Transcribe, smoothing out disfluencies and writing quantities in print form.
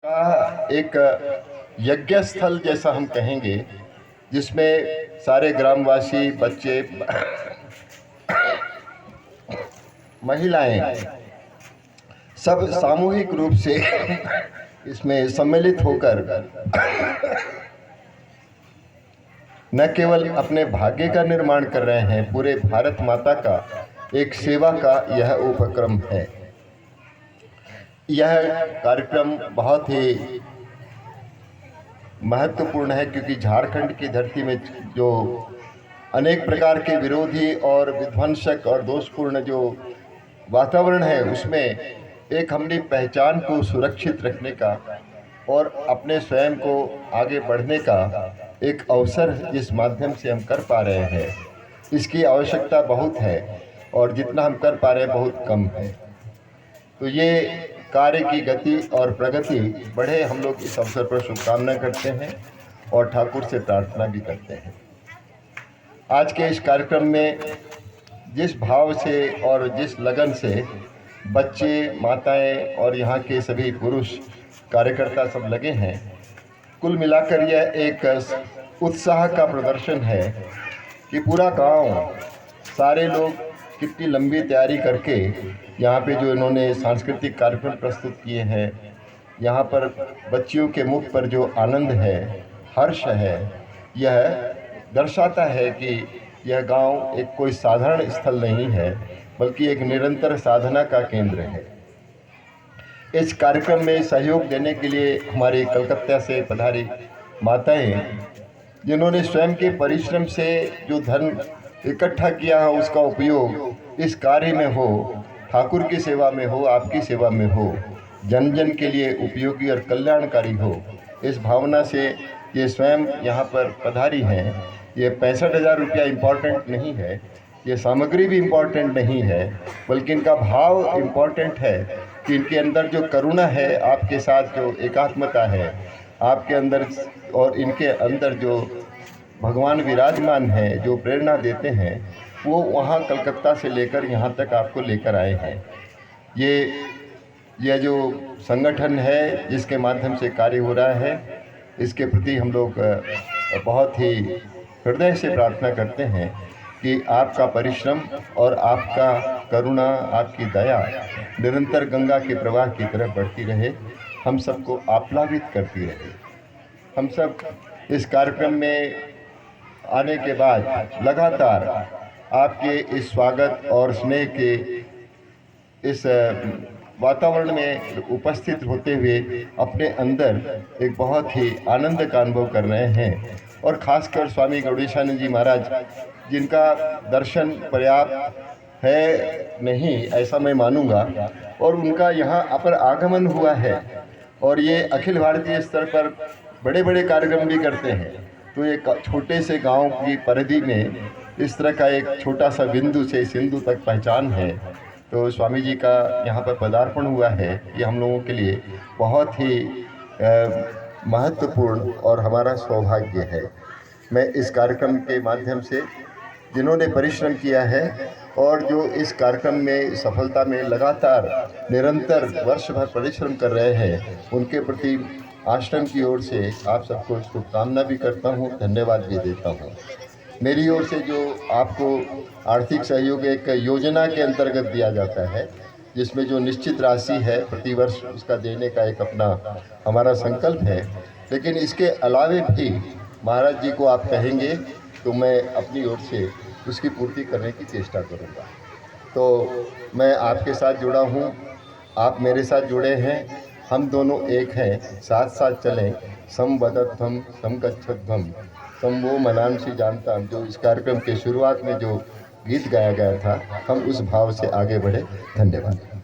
का एक यज्ञ स्थल जैसा हम कहेंगे, जिसमें सारे ग्रामवासी, बच्चे, महिलाएं सब सामूहिक रूप से इसमें सम्मिलित होकर न केवल अपने भाग्य का निर्माण कर रहे हैं, पूरे भारत माता का एक सेवा का यह उपक्रम है। यह कार्यक्रम बहुत ही महत्वपूर्ण है, क्योंकि झारखंड की धरती में जो अनेक प्रकार के विरोधी और विध्वंसक और दोषपूर्ण जो वातावरण है, उसमें एक हमने पहचान को सुरक्षित रखने का और अपने स्वयं को आगे बढ़ने का एक अवसर जिस माध्यम से हम कर पा रहे हैं, इसकी आवश्यकता बहुत है और जितना हम कर पा रहे हैं बहुत कम है। तो ये कार्य की गति और प्रगति बढ़े, हम लोग इस अवसर पर शुभकामना करते हैं और ठाकुर से प्रार्थना भी करते हैं। आज के इस कार्यक्रम में जिस भाव से और जिस लगन से बच्चे, माताएं और यहाँ के सभी पुरुष कार्यकर्ता सब लगे हैं, कुल मिलाकर यह एक उत्साह का प्रदर्शन है कि पूरा गांव, सारे लोग कितनी लंबी तैयारी करके यहाँ पे जो इन्होंने सांस्कृतिक कार्यक्रम प्रस्तुत किए हैं, यहाँ पर बच्चियों के मुख पर जो आनंद है, हर्ष है, यह दर्शाता है कि यह गांव एक कोई साधारण स्थल नहीं है, बल्कि एक निरंतर साधना का केंद्र है। इस कार्यक्रम में सहयोग देने के लिए हमारे कलकत्ता से पधारी माताएं, जिन्होंने स्वयं के परिश्रम से जो धन इकट्ठा किया है, उसका उपयोग इस कार्य में हो, ठाकुर की सेवा में हो, आपकी सेवा में हो, जन जन के लिए उपयोगी और कल्याणकारी हो, इस भावना से ये स्वयं यहाँ पर पधारी हैं। ये 65,000 रुपया इम्पॉर्टेंट नहीं है, ये सामग्री भी इम्पॉर्टेंट नहीं है, बल्कि इनका भाव इम्पॉर्टेंट है कि इनके अंदर जो करुणा है, आपके साथ जो एकात्मता है आपके अंदर, और इनके अंदर जो भगवान विराजमान है, जो प्रेरणा देते हैं, वो वहाँ कलकत्ता से लेकर यहाँ तक आपको लेकर आए हैं। यह जो संगठन है जिसके माध्यम से कार्य हो रहा है, इसके प्रति हम लोग बहुत ही हृदय से प्रार्थना करते हैं कि आपका परिश्रम और आपका करुणा, आपकी दया निरंतर गंगा के प्रवाह की तरफ बढ़ती रहे, हम सबको आप्लावित करती रहे। हम सब इस कार्यक्रम में आने के बाद लगातार आपके इस स्वागत और स्नेह के इस वातावरण में उपस्थित होते हुए अपने अंदर एक बहुत ही आनंद का अनुभव कर रहे हैं। और ख़ासकर स्वामी गौड़ेशानंद जी महाराज, जिनका दर्शन पर्याप्त है नहीं ऐसा मैं मानूंगा, और उनका यहाँ पर आगमन हुआ है और ये अखिल भारतीय स्तर पर बड़े बड़े कार्यक्रम भी करते हैं। तो एक छोटे से गांव की परिधि में इस तरह का एक छोटा सा बिंदु से सिंधु तक पहचान है। तो स्वामी जी का यहाँ पर पदार्पण हुआ है, ये हम लोगों के लिए बहुत ही महत्वपूर्ण और हमारा सौभाग्य है। मैं इस कार्यक्रम के माध्यम से जिन्होंने परिश्रम किया है और जो इस कार्यक्रम में सफलता में लगातार निरंतर वर्ष भर परिश्रम कर रहे हैं, उनके प्रति आश्रम की ओर से आप सबको शुभकामना भी करता हूँ, धन्यवाद भी देता हूँ। मेरी ओर से जो आपको आर्थिक सहयोग एक योजना के अंतर्गत दिया जाता है, जिसमें जो निश्चित राशि है प्रति वर्ष उसका देने का एक अपना हमारा संकल्प है, लेकिन इसके अलावे भी महाराज जी को आप कहेंगे तो मैं अपनी ओर से उसकी पूर्ति करने की चेष्टा करूँगा। तो मैं आपके साथ जुड़ा हूँ, आप मेरे साथ जुड़े हैं, हम दोनों एक हैं, साथ साथ चलें। समवदध्वम समगच्छध्वम सम वो मनांसी जानता, जो इस कार्यक्रम के शुरुआत में जो गीत गाया गया था, हम उस भाव से आगे बढ़े। धन्यवाद।